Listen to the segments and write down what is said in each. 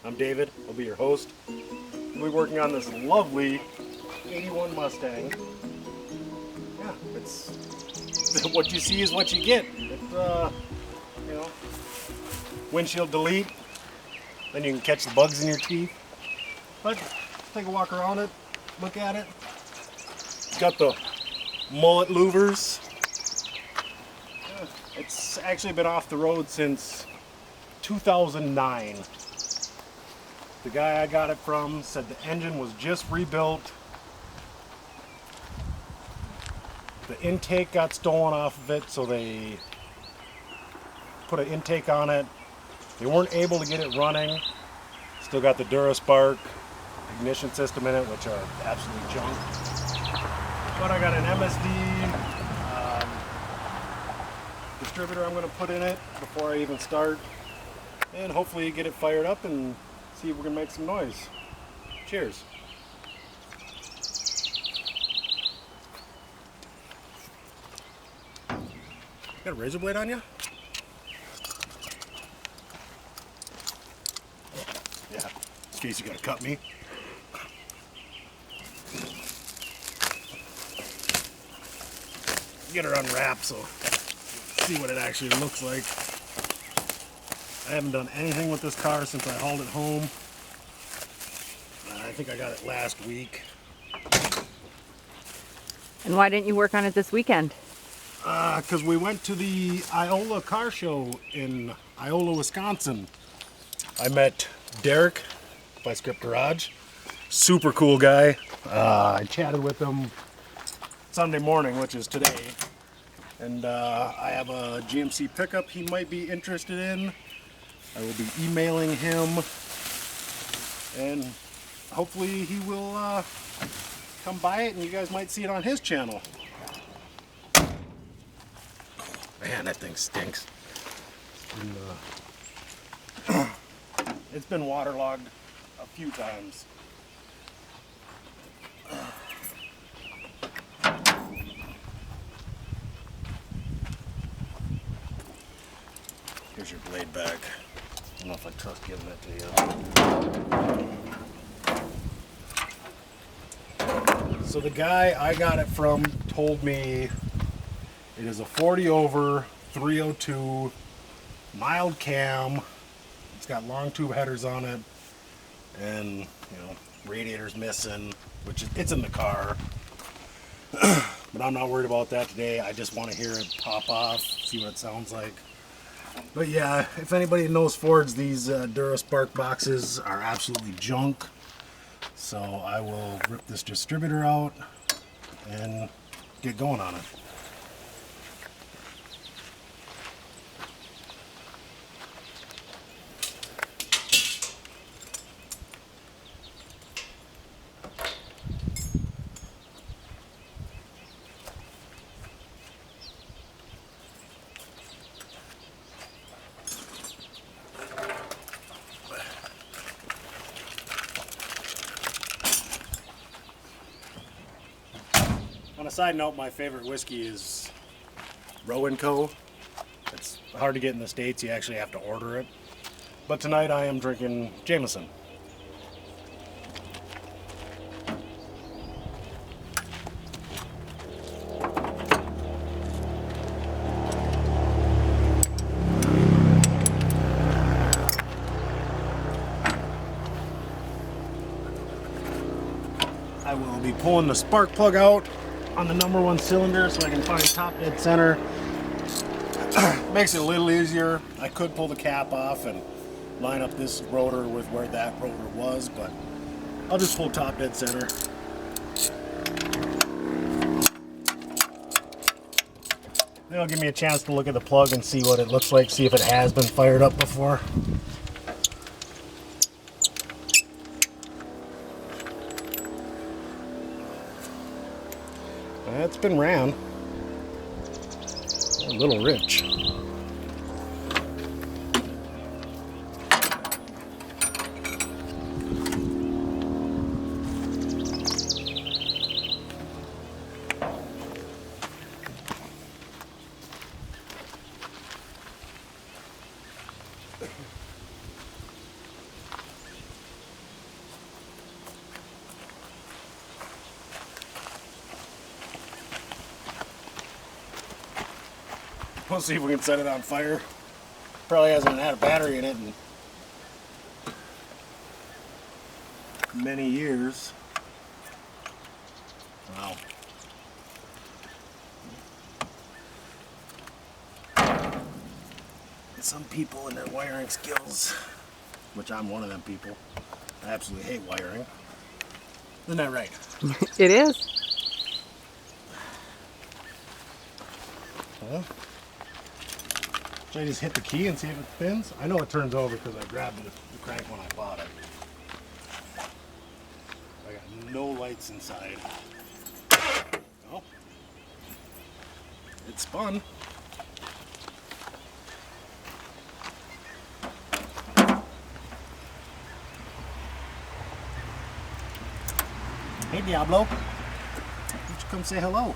I'm David. I'll be your host. We'll be working on this lovely 81 Mustang. Yeah, it's what you see is what you get. You know, windshield delete, then you can catch the bugs in your teeth. But take a walk around it, look at it. It's got the mullet louvers. Yeah, it's actually been off the road since 2009. The guy I got it from said the engine was just rebuilt. The intake got stolen off of it, so they put an intake on it. They weren't able to get it running. Still got the DuraSpark ignition system in it, which are absolutely junk. But I got an MSD distributor I'm going to put in it before I even start. And hopefully get it fired up and see if we can make some noise. Cheers. Got a razor blade on you? Yeah, in case you gotta cut me. Get her unwrapped so see what it actually looks like. I haven't done anything with this car since I hauled it home. I think I got it last week. And why didn't you work on it this weekend? Because we went to the Iola car show in Iola, Wisconsin. I met Derek by Script Garage. Super cool guy. I chatted with him Sunday morning, which is today. And I have a GMC pickup he might be interested in. I will be emailing him, and hopefully he will come by it and you guys might see it on his channel. Man, that thing stinks. It's been waterlogged a few times. Here's your blade back. I don't know if I trust giving it to you. So the guy I got it from told me it is a 40 over 302 mild cam. It's got long tube headers on it, and radiator's missing, which it's in the car. But I'm not worried about that today. I just want to hear it pop off, see what it sounds like. But yeah, if anybody knows Fords, these DuraSpark boxes are absolutely junk. So I will rip this distributor out and get going on it. On a side note, my favorite whiskey is Roe & Co. It's hard to get in the States. You actually have to order it. But tonight I am drinking Jameson. I will be pulling the spark plug out on the number one cylinder so I can find top dead center. Makes it a little easier. I could pull the cap off and line up this rotor with where that rotor was, but I'll just pull top dead center. It'll give me a chance to look at the plug and see what it looks like, see if it has been fired up before. It's been ran. A little rich. We'll see if we can set it on fire. Probably hasn't had a battery in it in many years. Wow. Some people and their wiring skills, which I'm one of them people, I absolutely hate wiring. Isn't that right? It is. Well, should I just hit the key and see if it spins? I know it turns over because I grabbed the crank when I bought it. I got no lights inside. Oh, it spun. Hey Diablo, why don't you come say hello?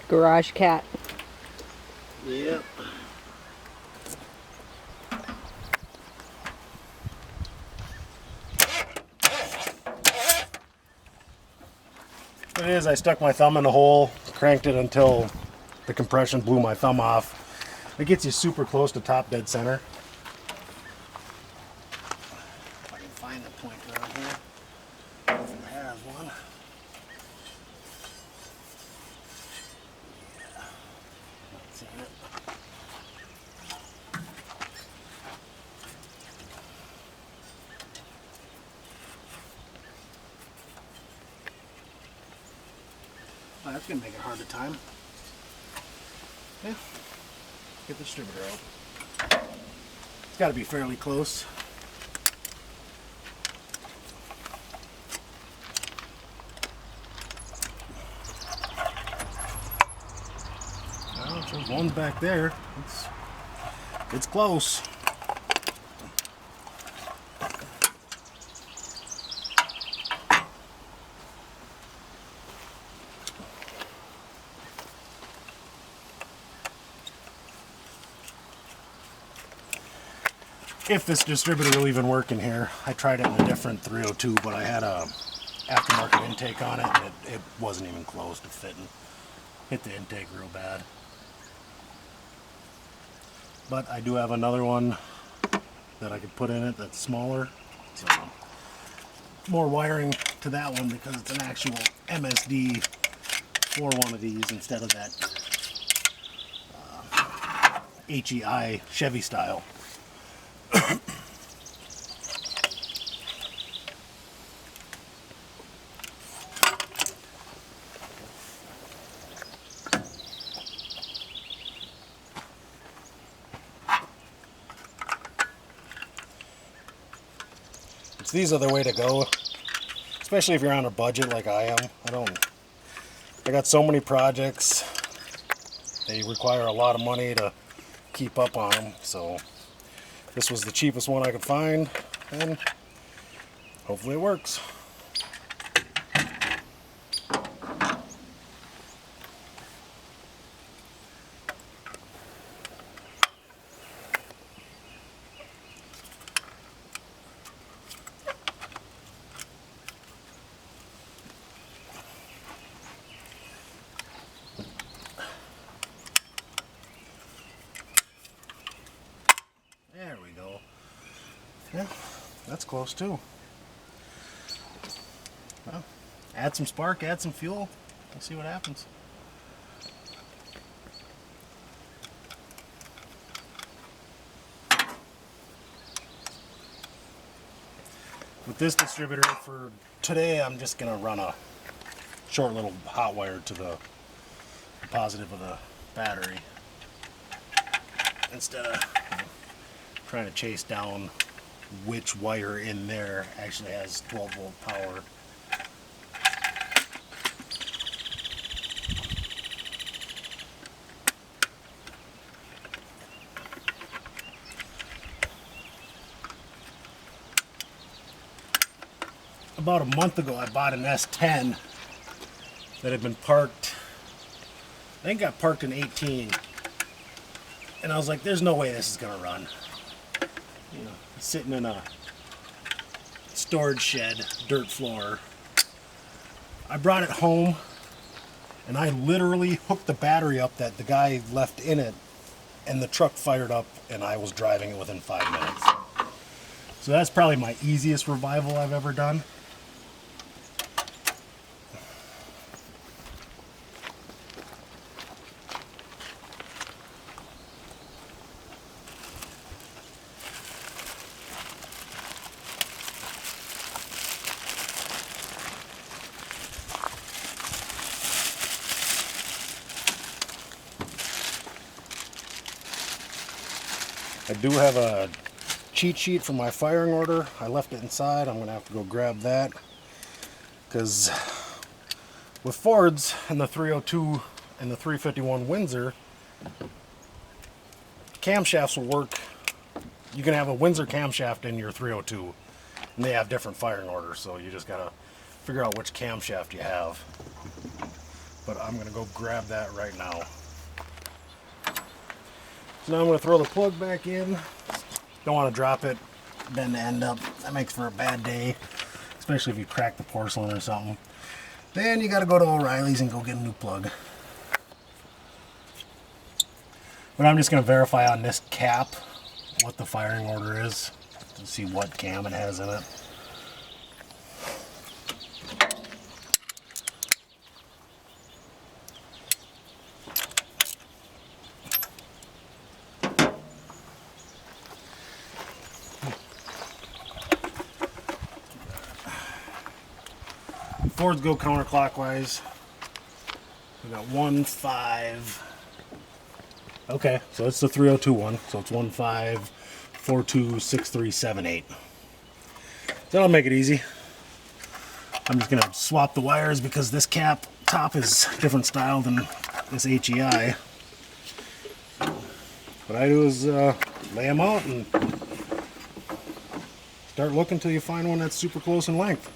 Garage cat. Yep. What it is, I stuck my thumb in the hole, cranked it until the compression blew my thumb off. It gets you super close to top dead center. If I can find the pointer on here. If it has one. Yeah. Not seeing it. Oh, that's gonna make it hard to time. Yeah. Get the distributor out. It's got to be fairly close. Well, there's one's back there. It's close. If this distributor will even work in here. I tried it in a different 302, but I had a aftermarket intake on it, and it wasn't even close to fitting. Hit the intake real bad. But I do have another one that I could put in it that's smaller. So more wiring to that one because it's an actual MSD for one of these instead of that HEI Chevy style. These are the way to go, especially if you're on a budget like I am. I got so many projects, they require a lot of money to keep up on them, so this was the cheapest one I could find, and hopefully it works. There we go. Yeah, that's close too. Well, add some spark, add some fuel, and see what happens. With this distributor for today, I'm just going to run a short little hot wire to the positive of the battery instead of trying to chase down which wire in there actually has 12 volt power. About a month ago I bought an S10 that had been parked, I think got parked in 18, and I was like, there's no way this is gonna run. You know, sitting in a storage shed, dirt floor. I brought it home and I literally hooked the battery up that the guy left in it, and the truck fired up, and I was driving it within 5 minutes. So that's probably my easiest revival I've ever done. I do have a cheat sheet for my firing order. I left it inside. I'm going to have to go grab that. Because with Fords and the 302 and the 351 Windsor, camshafts will work. You can have a Windsor camshaft in your 302, and they have different firing orders, so you just got to figure out which camshaft you have. But I'm going to go grab that right now. So now I'm going to throw the plug back in. Don't want to drop it, bend the end up. That makes for a bad day, especially if you crack the porcelain or something. Then you got to go to O'Reilly's and go get a new plug. But I'm just going to verify on this cap what the firing order is to see what cam it has in it. Fords go counterclockwise. We got 1-5. Okay, so it's the 302 one. So it's 1-5-4-2-6-3-7-8. That'll make it easy. I'm just gonna swap the wires because this cap top is different style than this HEI. What I do is lay them out and start looking till you find one that's super close in length.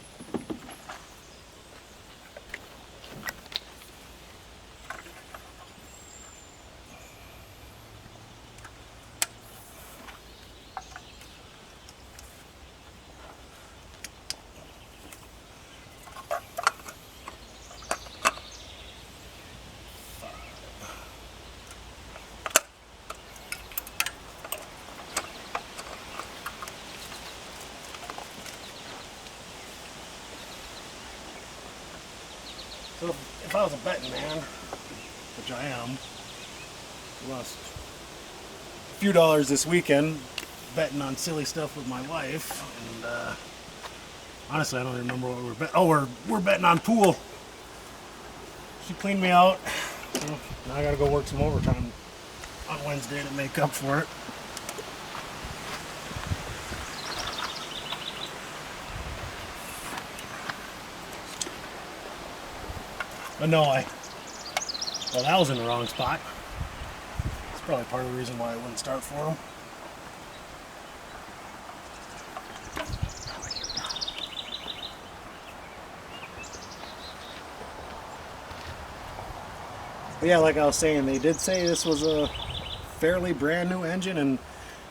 So if I was a betting man, which I am, lost a few dollars this weekend betting on silly stuff with my wife, and honestly I don't even remember what we were betting. Oh, we're betting on pool. She cleaned me out, so now I gotta go work some overtime on Wednesday to make up for it. But no, well, that was in the wrong spot. That's probably part of the reason why I wouldn't start for him. But yeah, like I was saying, they did say this was a fairly brand new engine, and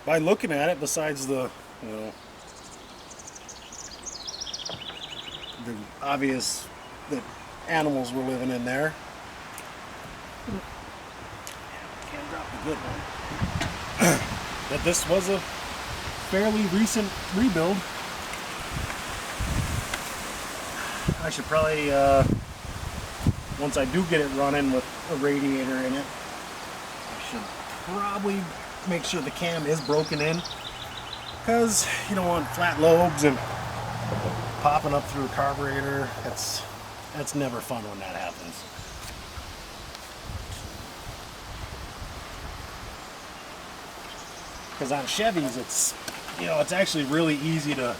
by looking at it, besides the, you know, the obvious that animals were living in there. Can't drop the good one. That this was a fairly recent rebuild. I should probably, once I do get it running with a radiator in it, I should probably make sure the cam is broken in, because you don't want flat lobes and popping up through a carburetor. That's never fun when that happens. Because on Chevys, it's actually really easy to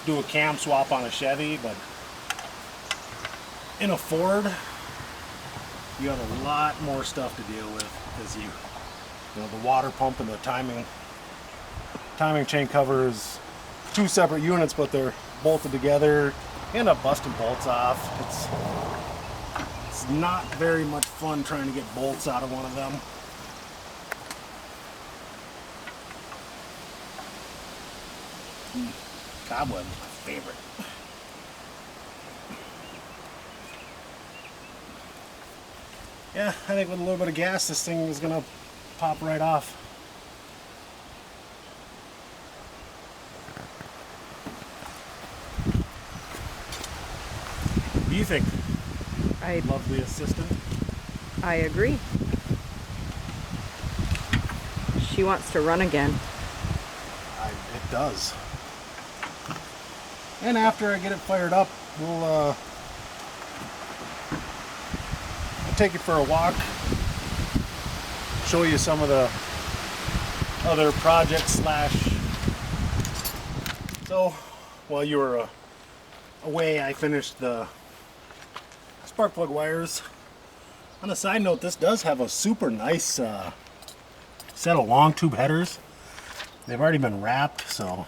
do a cam swap on a Chevy, but in a Ford, you have a lot more stuff to deal with, because you know the water pump and the timing chain cover is two separate units, but they're bolted together. You end up busting bolts off. It's not very much fun trying to get bolts out of one of them. Cobweb, my favorite. Yeah, I think with a little bit of gas, this thing is gonna pop right off. What do you think? I Lovely assistant. agree. She wants to run again. It does. And after I get it fired up, I'll take it for a walk, show you some of the other projects So, while you were away, I finished the spark plug wires. On a side note, this does have a super nice set of long tube headers. They've already been wrapped, so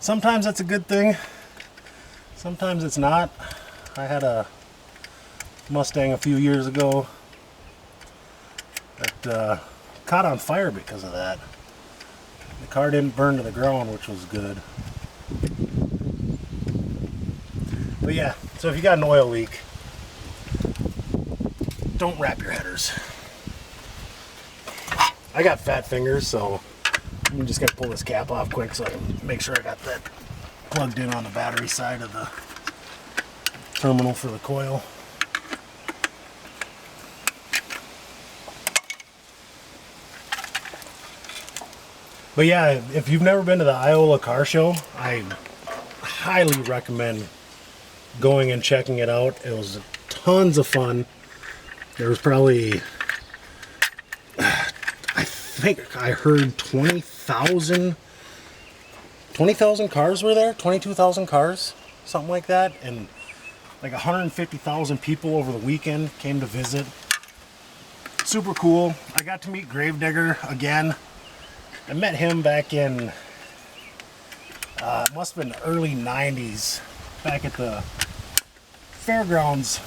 sometimes that's a good thing, sometimes it's not. I had a Mustang a few years ago that caught on fire because of that. The car didn't burn to the ground, which was good. But yeah, so if you got an oil leak, don't wrap your headers. I got fat fingers, so I'm just gonna pull this cap off quick so I can make sure I got that plugged in on the battery side of the terminal for the coil. But yeah, if you've never been to the Iowa Car Show, I highly recommend going and checking it out. It was tons of fun. There was probably, I think I heard 20,000 cars were there, 22,000 cars, something like that, and like 150,000 people over the weekend came to visit. Super cool. I got to meet Gravedigger again. I met him back in, it must have been the early 90s, back at the fairgrounds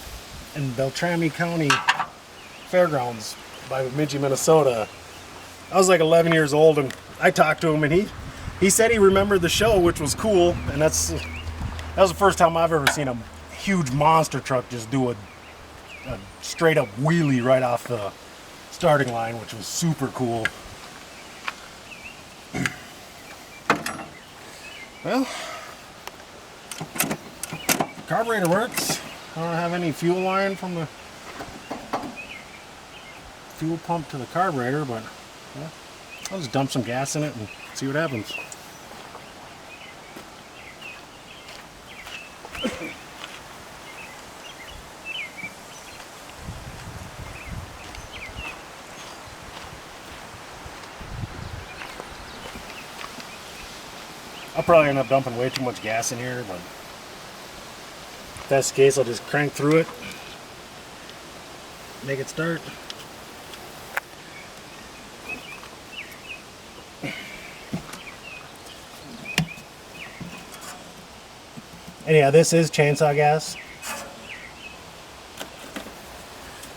in Beltrami County Fairgrounds by Bemidji, Minnesota. I was like 11 years old, and I talked to him, and he said he remembered the show, which was cool, and that was the first time I've ever seen a huge monster truck just do a straight up wheelie right off the starting line, which was super cool. Well, carburetor works. I don't have any fuel line from the fuel pump to the carburetor, but yeah, I'll just dump some gas in it and see what happens. I'll probably end up dumping way too much gas in here, but if that's the case, I'll just crank through it, make it start. And yeah, this is chainsaw gas.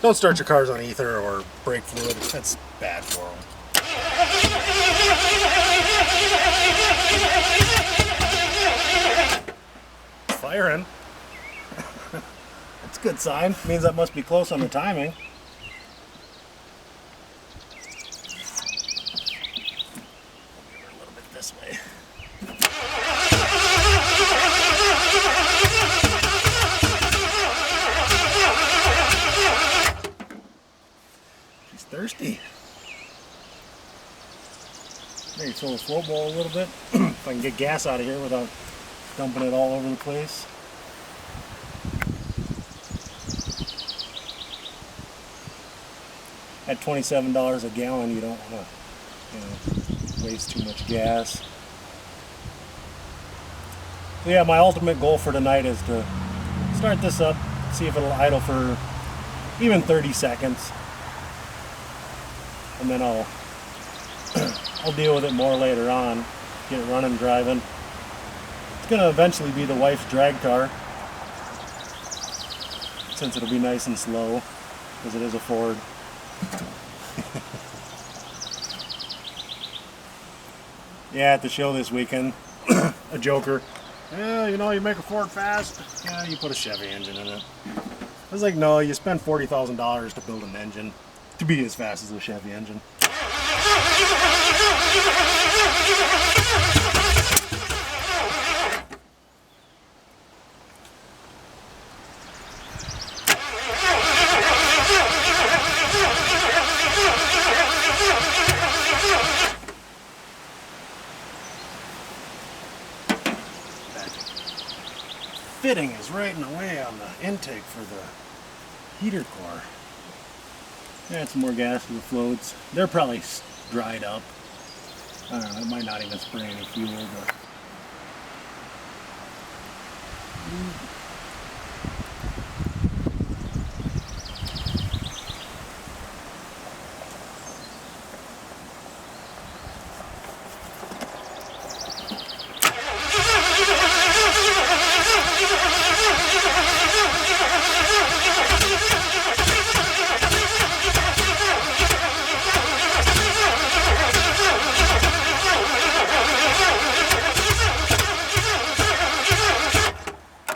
Don't start your cars on ether or brake fluid. That's bad for them. Firing. That's a good sign. Means that must be close on the timing. Give her a little bit this way. She's thirsty. Maybe fill the flow bowl a little bit. If I can get gas out of here without dumping it all over the place. At $27 a gallon, you don't want to, waste too much gas. So yeah, my ultimate goal for tonight is to start this up, see if it'll idle for even 30 seconds, and then I'll deal with it more later on, get it running, driving. It's going to eventually be the wife's drag car, since it'll be nice and slow, because it is a Ford. Yeah, at the show this weekend, a joker. Yeah, you know, you make a Ford fast, yeah, you put a Chevy engine in it. I was like, no, you spend $40,000 to build an engine to be as fast as a Chevy engine. Fitting is right in the way on the intake for the heater core. Add some more gas to the floats. They're probably dried up. I don't know, it might not even spray any fuel, but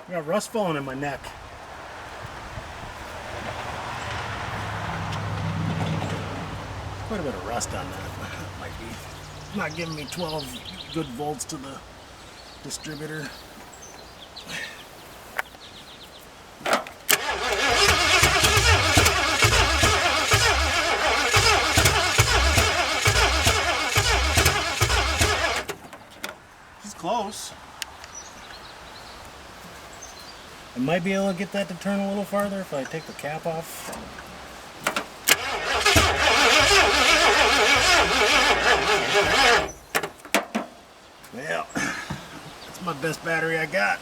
I got rust falling in my neck. Quite a bit of rust on that. Might be not giving me 12 good volts to the distributor. It's close. I might be able to get that to turn a little farther if I take the cap off. Well, that's my best battery I got.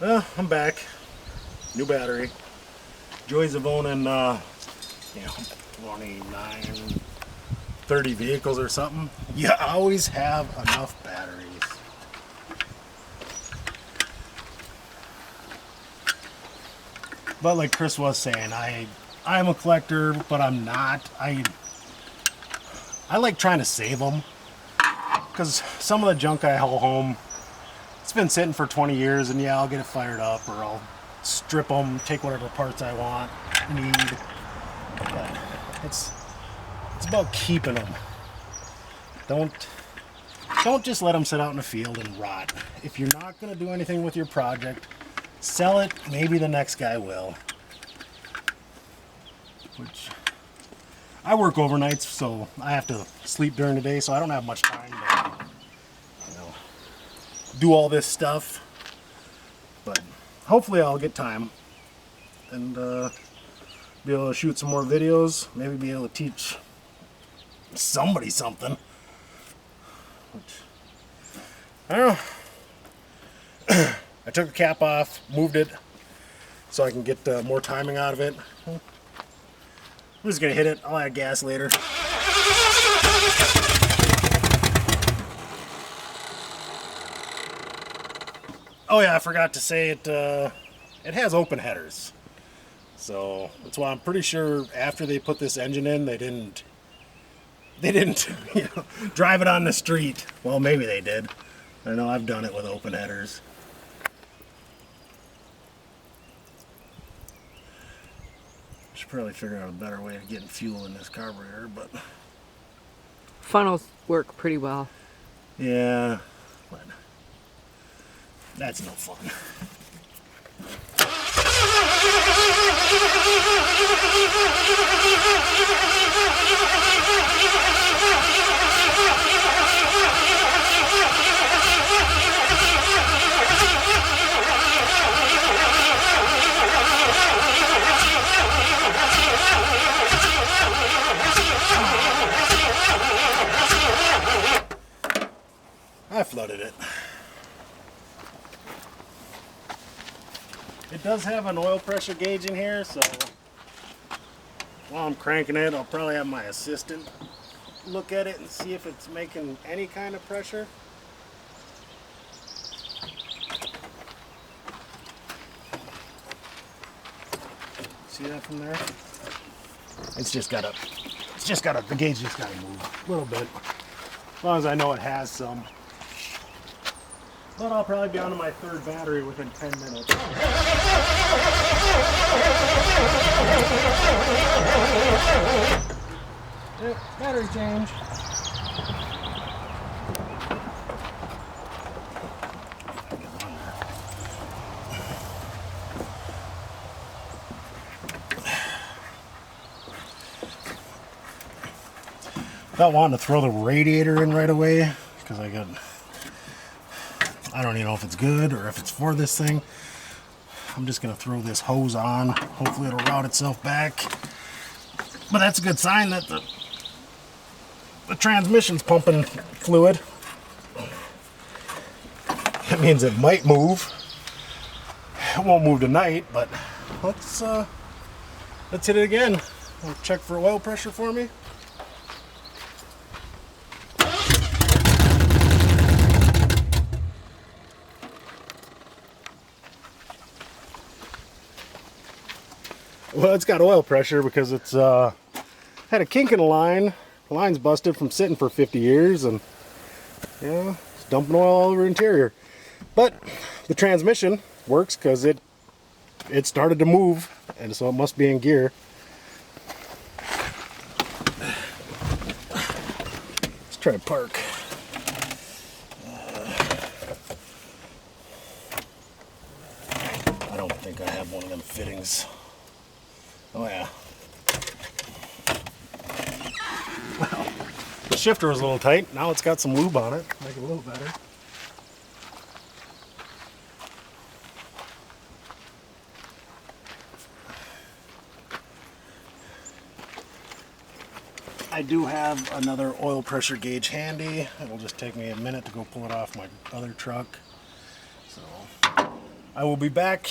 Well, I'm back. New battery. Joys of owning, 29, 30 vehicles or something. You always have enough batteries. But like Chris was saying, I'm a collector, but I'm not. I like trying to save them, because some of the junk I haul home, it's been sitting for 20 years, and yeah, I'll get it fired up, or I'll strip them, take whatever parts I need. But it's about keeping them. Don't just let them sit out in the field and rot. If you're not going to do anything with your project, sell it. Maybe the next guy will. Which I work overnights, so I have to sleep during the day, so I don't have much time to, do all this stuff. But hopefully I'll get time and be able to shoot some more videos. Maybe be able to teach somebody something. Which, I don't know. I took the cap off, moved it so I can get more timing out of it. I'm just gonna hit it. I'll add gas later. Oh yeah, I forgot to say it. It has open headers, so that's why I'm pretty sure after they put this engine in, they didn't drive it on the street. Well, maybe they did. I know I've done it with open headers. Should probably figure out a better way of getting fuel in this carburetor, but Funnels work pretty well. yeah, but that's no fun. I flooded it. It does have an oil pressure gauge in here, so while I'm cranking it, I'll probably have my assistant look at it and see if it's making any kind of pressure. See that from there? The gauge just gotta move a little bit. As long as I know it has some. But I'll probably be onto my third battery within 10 minutes. Yep, battery change. Without wanting to throw the radiator in right away, because I don't even know if it's good or if it's for this thing. I'm just gonna throw this hose on. Hopefully it'll route itself back. But that's a good sign that the transmission's pumping fluid. That means it might move. It won't move tonight, but let's hit it again. Check for oil pressure for me. Well, it's got oil pressure because it's had a kink in the line. The line's busted from sitting for 50 years, and yeah, it's dumping oil all over the interior. But the transmission works because it started to move, and so it must be in gear. Let's try to park. I don't think I have one of them fittings. Oh yeah. Well, the shifter was a little tight. Now it's got some lube on it. Make it a little better. I do have another oil pressure gauge handy. It'll just take me a minute to go pull it off my other truck. So I will be back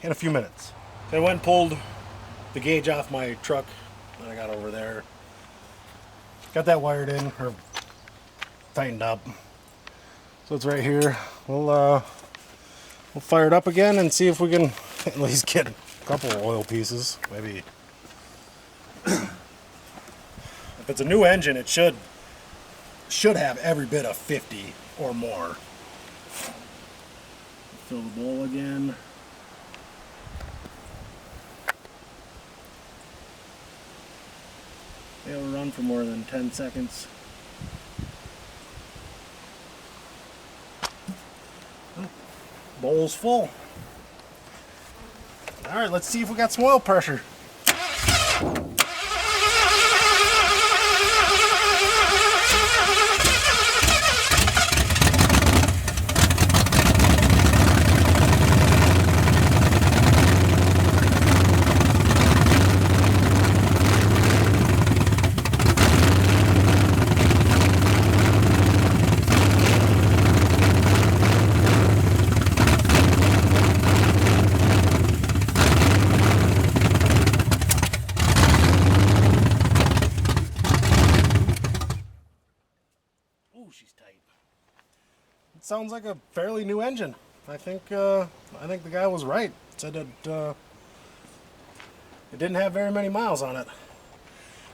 in a few minutes. I went and pulled the gauge off my truck that I got over there. Got that wired in, or tightened up. So it's right here. We'll fire it up again and see if we can at least get a couple of oil pieces. Maybe. If it's a new engine, it should have every bit of 50 or more. Fill the bowl again. It'll run for more than 10 seconds. Oh, bowl's full. Alright, let's see if we got some oil pressure. She's tight. It sounds like a fairly new engine. I think the guy was right. Said it didn't have very many miles on it,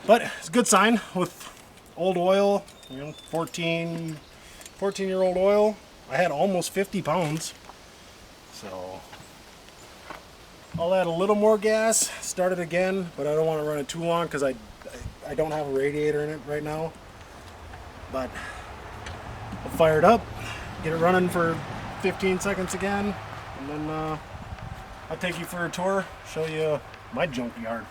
but it's a good sign with old oil. 14-year-old oil. I had almost 50 pounds, so I'll add a little more gas. Start it again, but I don't want to run it too long because I don't have a radiator in it right now. But I'll fire it up, get it running for 15 seconds again, and then I'll take you for a tour, show you my junkyard.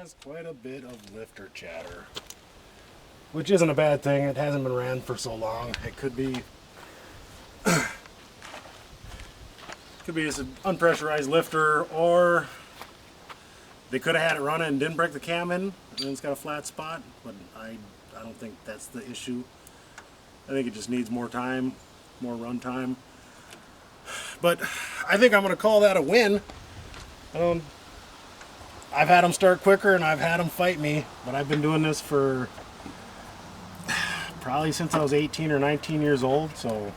has quite a bit of lifter chatter, which isn't a bad thing. It hasn't been ran for so long. It could be just an unpressurized lifter, or they could have had it running and didn't break the cam in, and then it's got a flat spot. But I don't think that's the issue. I think it just needs more time, more run time. But I think I'm going to call that a win. I've had them start quicker and I've had them fight me, but I've been doing this for probably since I was 18 or 19 years old, so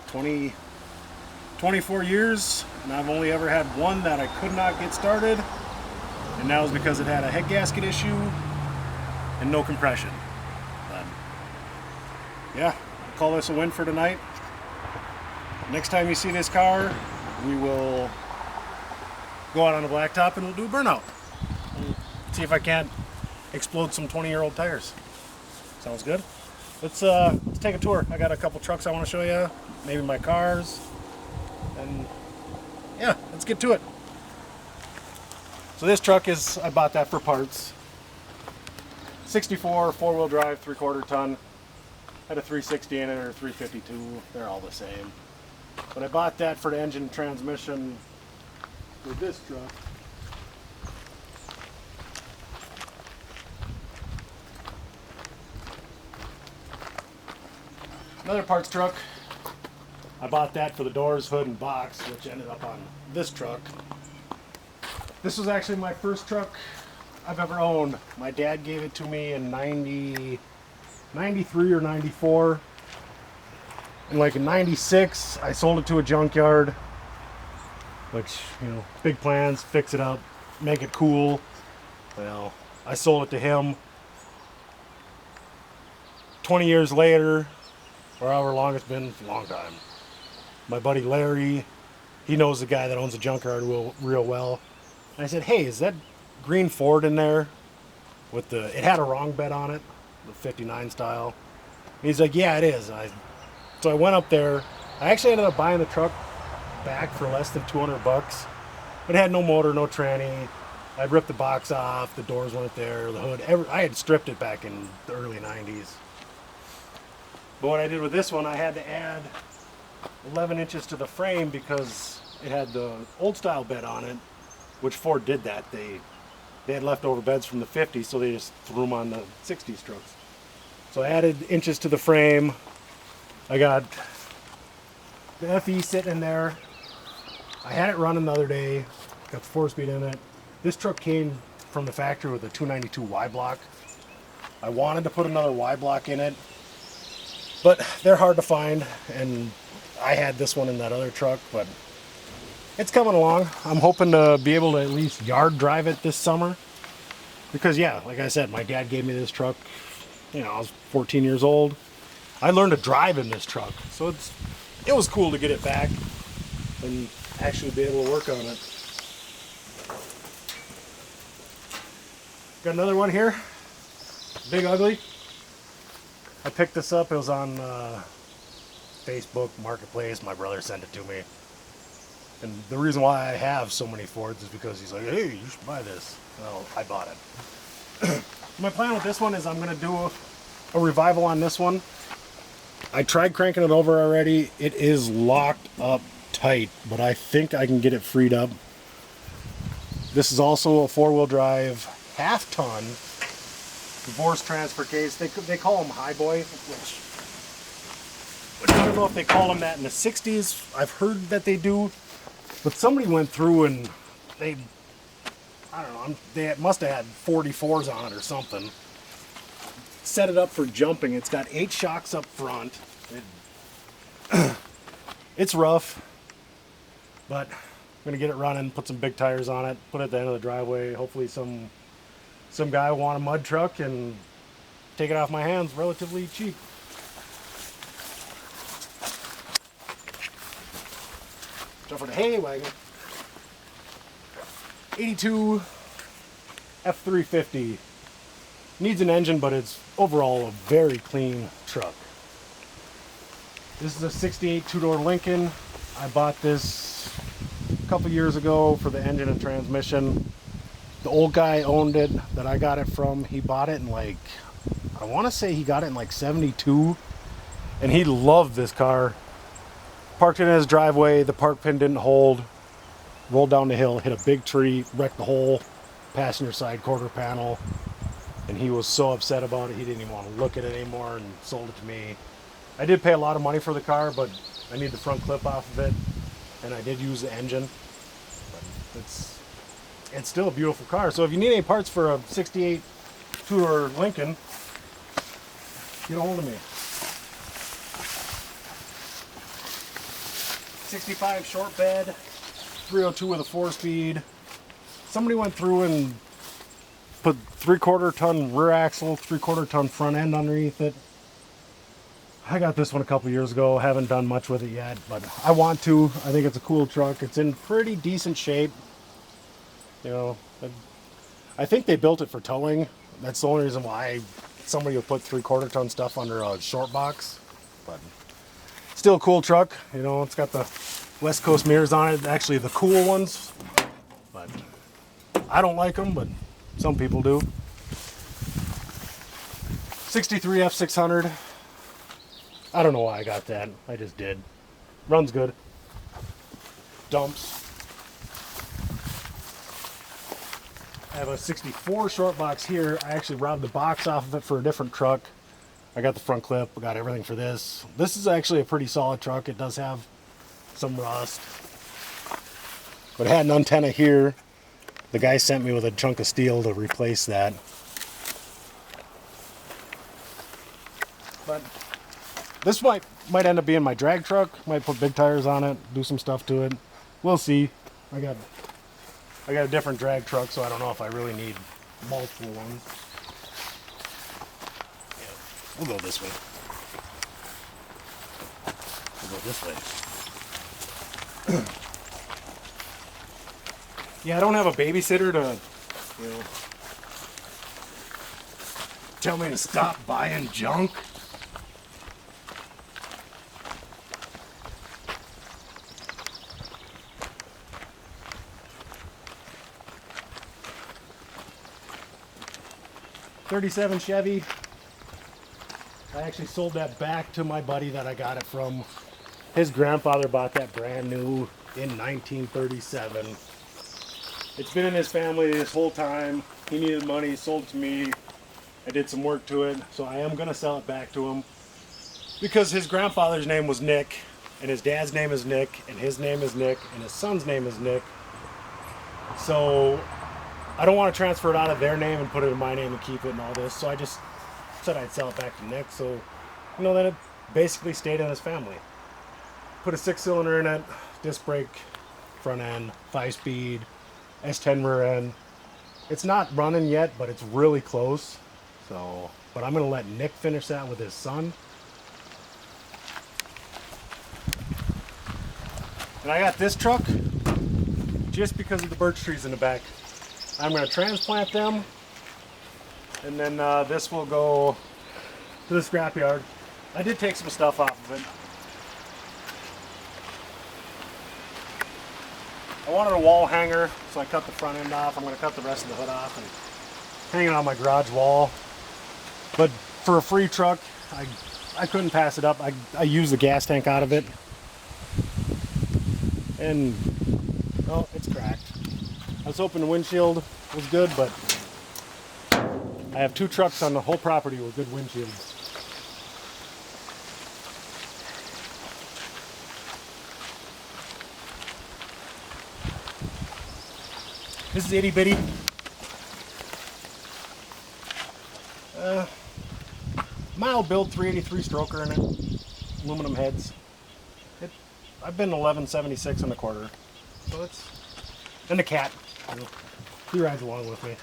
24 years, and I've only ever had one that I could not get started, and that was because it had a head gasket issue and no compression. But yeah, I'll call this a win for tonight. Next time you see this car, we will go out on the blacktop and we'll do a burnout. See if I can't explode some 20-year-old tires. Sounds good. Let's take a tour. I got a couple trucks I want to show you, maybe my cars, and yeah, let's get to it. So this truck I bought that for parts. 64 4-wheel drive, 3/4 ton. Had a 360 in it or a 352. They're all the same. But I bought that for the engine and transmission for this truck. Another parts truck. I bought that for the doors, hood, and box, which ended up on this truck. This was actually my first truck I've ever owned. My dad gave it to me in 93 or 94. And like in 96, I sold it to a junkyard, which, you know, big plans, fix it up, make it cool. Well, I sold it to him. 20 years later, or however long it's been, a long time. My buddy Larry, he knows the guy that owns the junkyard real well. And I said, hey, is that green Ford in there? It had a wrong bed on it, the 59 style. And he's like, yeah, it is. So I went up there. I actually ended up buying the truck back for less than $200. But it had no motor, no tranny. I ripped the box off, the doors weren't there, the hood. I had stripped it back in the early 90s. But what I did with this one, I had to add 11 inches to the frame because it had the old style bed on it, which Ford did that. They had leftover beds from the 50s, so they just threw them on the 60s trucks. So I added inches to the frame. I got the FE sitting in there. I had it running the other day, got the 4-speed in it. This truck came from the factory with a 292 Y block. I wanted to put another Y block in it, but they're hard to find, and I had this one in that other truck, but it's coming along. I'm hoping to be able to at least yard drive it this summer, because yeah, like I said, my dad gave me this truck, you know, I was 14 years old. I learned to drive in this truck, so it was cool to get it back and actually be able to work on it. Got another one here, Big Ugly. I picked this up, it was on Facebook Marketplace. My brother sent it to me. And the reason why I have so many Fords is because he's like, hey, you should buy this. Well, I bought it. My plan with this one is I'm going to do a revival on this one. I tried cranking it over already. It is locked up tight, but I think I can get it freed up. This is also a 4-wheel drive, half-ton divorce transfer case. They call them high boy, which I don't know if they call them that in the 60s. I've heard that they do, but somebody went through and I don't know, they must have had 44s on it or something. Set it up for jumping. It's got 8 shocks up front. It's rough, but I'm gonna get it running, put some big tires on it, put it at the end of the driveway. Hopefully some guy will want a mud truck and take it off my hands relatively cheap. Jump for the hay wagon. 82 F350. Needs an engine, but it's overall a very clean truck. This is a 68 two-door Lincoln. I bought this a couple years ago for the engine and transmission. The old guy owned it that I got it from. He bought it in like, I want to say he got it in like 72. And he loved this car. Parked it in his driveway. The park pin didn't hold. Rolled down the hill, hit a big tree, wrecked the whole passenger side quarter panel. And he was so upset about it, he didn't even want to look at it anymore and sold it to me. I did pay a lot of money for the car, but I need the front clip off of it. And I did use the engine. But it's still a beautiful car. So if you need any parts for a 68 two-door Lincoln, get a hold of me. 65 short bed, 302 with a 4-speed. Somebody went through and put 3/4 ton rear axle, 3/4 ton front end underneath it. I got this one a couple years ago. Haven't done much with it yet, but I want to. I think it's a cool truck. It's in pretty decent shape. You know, I think they built it for towing. That's the only reason why somebody would put 3/4 ton stuff under a short box. But still a cool truck. You know, it's got the West Coast mirrors on it. Actually, the cool ones. But I don't like them, but some people do. 63 F600. I don't know why I got that. I just did. Runs good. Dumps. I have a 64 short box here. I actually robbed the box off of it for a different truck. I got the front clip. I got everything for this. This is actually a pretty solid truck. It does have some rust. But it had an antenna here. The guy sent me with a chunk of steel to replace that. But this might end up being my drag truck. Might put big tires on it, do some stuff to it. We'll see. I got a different drag truck, so I don't know if I really need multiple ones. Yeah, we'll go this way. We'll go this way. Yeah, I don't have a babysitter to, you know, tell me to stop buying junk. '37 Chevy. I actually sold that back to my buddy that I got it from. His grandfather bought that brand new in 1937. It's been in his family this whole time. He needed money, he sold it to me. I did some work to it, so I am gonna sell it back to him. Because his grandfather's name was Nick, and his dad's name is Nick, and his name is Nick, and his son's name is Nick. So I don't want to transfer it out of their name and put it in my name and keep it and all this. So I just said I'd sell it back to Nick. So, you know, then it basically stayed in his family. Put a 6-cylinder in it, disc brake, front end, 5-speed, S10 rear end. It's not running yet, but it's really close. So, but I'm gonna let Nick finish that with his son. And I got this truck just because of the birch trees in the back. I'm gonna transplant them, and then this will go to the scrapyard. I did take some stuff off of it. I wanted a wall hanger, so I cut the front end off. I'm going to cut the rest of the hood off and hang it on my garage wall. But for a free truck, I couldn't pass it up. I used the gas tank out of it. And, oh, it's cracked. I was hoping the windshield was good, but I have 2 trucks on the whole property with good windshields. This is itty bitty. Mild build 383 stroker in it. Aluminum heads. I've been 1176 in the quarter. So it's, and the cat. You know, he rides along with me.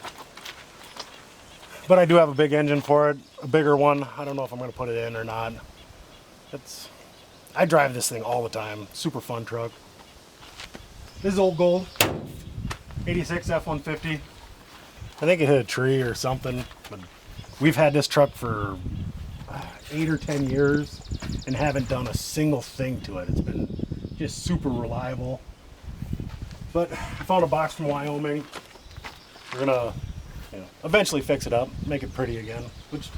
But I do have a big engine for it, a bigger one. I don't know if I'm going to put it in or not. I drive this thing all the time. Super fun truck. This is old gold. 86 F-150. I think it hit a tree or something, but we've had this truck for 8 or 10 years and haven't done a single thing to it. It's been just super reliable. But I found a box from Wyoming. We're gonna, eventually fix it up, make it pretty again. Which,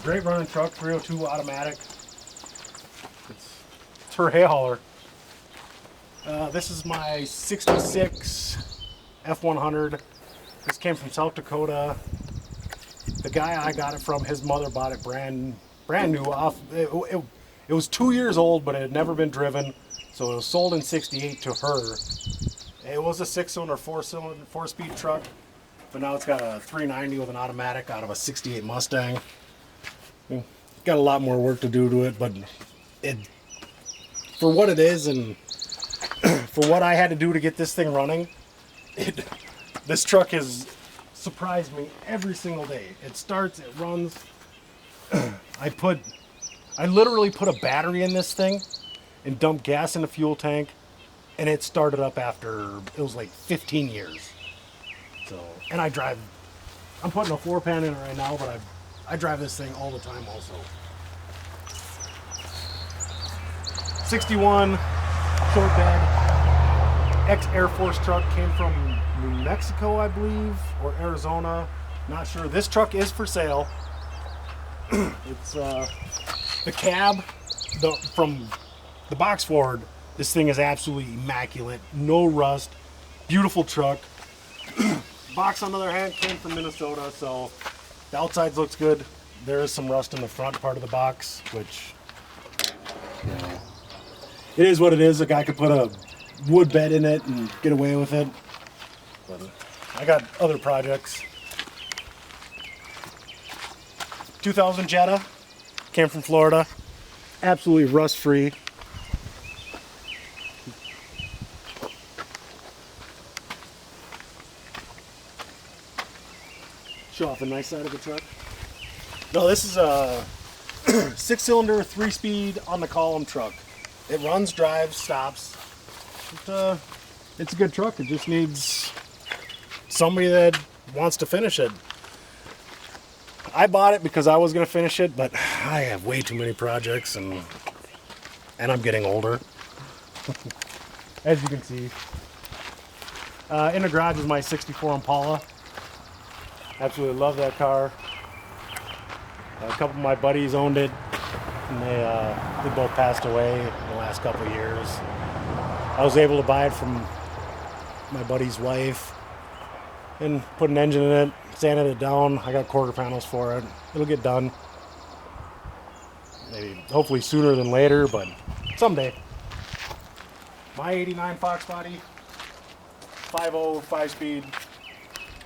great running truck, 302 automatic. It's her hay hauler. This is my 66 F100. This came from South Dakota. The guy I got it from, his mother bought it brand new off. It was 2 years old, but it had never been driven. So it was sold in 68 to her. It was a 6-cylinder, 4-speed truck, but now it's got a 390 with an automatic out of a 68 Mustang. Got a lot more work to do to it, but for what it is and for what I had to do to get this thing running, this truck has surprised me every single day. It starts, it runs. I literally put a battery in this thing and dumped gas in the fuel tank, and it started up after, it was like 15 years. So, and I'm putting a floor pan in it right now, but I drive this thing all the time also. 61 short bed, ex-Air Force truck, came from New Mexico, I believe, or Arizona, not sure. This truck is for sale. It's the cab, from the box forward, this thing is absolutely immaculate, no rust, beautiful truck. Box, on the other hand, came from Minnesota, so the outside looks good. There is some rust in the front part of the box, which, it is what it is. A guy could put a wood bed in it and get away with it. But I got other projects. 2000 Jetta, came from Florida, absolutely rust-free. Show off the nice side of the truck. No, this is a 6-cylinder, 3-speed on the column truck. It runs, drives, stops. It's a good truck. It just needs somebody that wants to finish it. I bought it because I was going to finish it, but I have way too many projects, and I'm getting older. As you can see. In the garage is my 64 Impala. Absolutely love that car. A couple of my buddies owned it, and they both passed away in the last couple of years. I was able to buy it from my buddy's wife and put an engine in it, sanded it down. I got quarter panels for it. It'll get done. Maybe, hopefully sooner than later, but someday. My 89 Fox body, 5.0, 5-speed,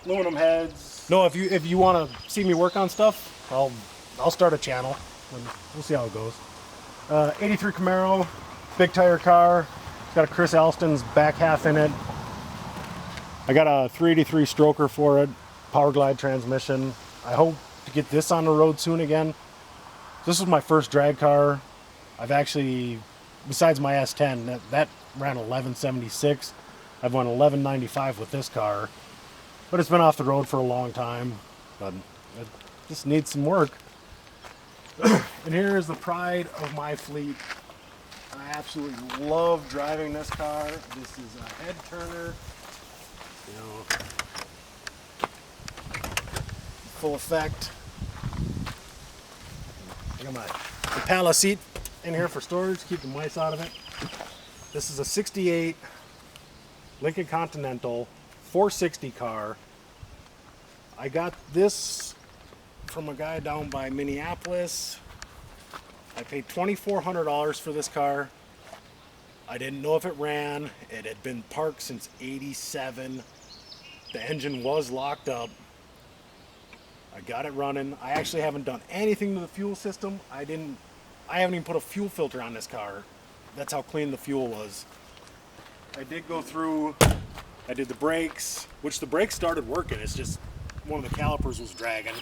aluminum heads. No, if you want to see me work on stuff, I'll start a channel, and we'll see how it goes. 83 Camaro, big tire car. It's got a Chris Alston's back half in it. I got a 383 stroker for it, power glide transmission. I hope to get this on the road soon again. This was my first drag car. I've actually, besides my S10, that ran 1176. I've won 1195 with this car. But it's been off the road for a long time, but it just needs some work. And here is the pride of my fleet. I absolutely love driving this car. This is a head turner, full effect. I got my Impala seat in here for storage, keep the mice out of it. This is a 68 Lincoln Continental 460 car. I got this from a guy down by Minneapolis. I paid $2,400 for this car. I didn't know if it ran. It had been parked since '87. The engine was locked up. I got it running. I actually haven't done anything to the fuel system. I haven't even put a fuel filter on this car. That's how clean the fuel was. I did go through, I did the brakes, which the brakes started working. It's just one of the calipers was dragging.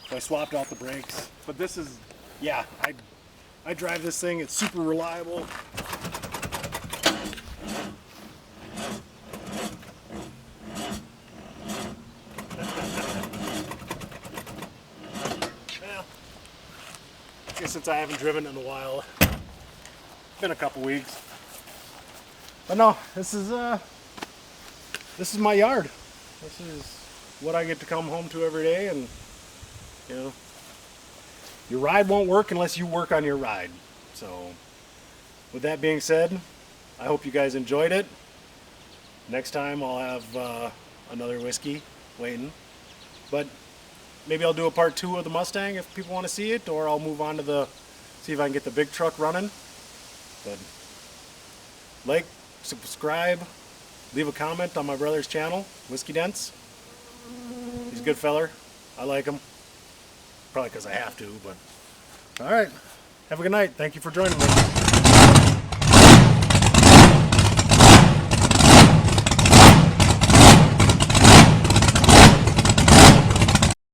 So I swapped out the brakes. But this is, yeah, I drive this thing. It's super reliable. Well, I guess since I haven't driven in a while, it's been a couple weeks. But no, this is my yard. This is what I get to come home to every day, and you know, your ride won't work unless you work on your ride. So, with that being said, I hope you guys enjoyed it. Next time I'll have another whiskey waiting, but maybe I'll do a part 2 of the Mustang if people want to see it, or I'll move on to see if I can get the big truck running. But like, subscribe, leave a comment on my brother's channel, Whiskey Dents. He's a good feller. I like him. Probably because I have to, but all right. Have a good night. Thank you for joining me.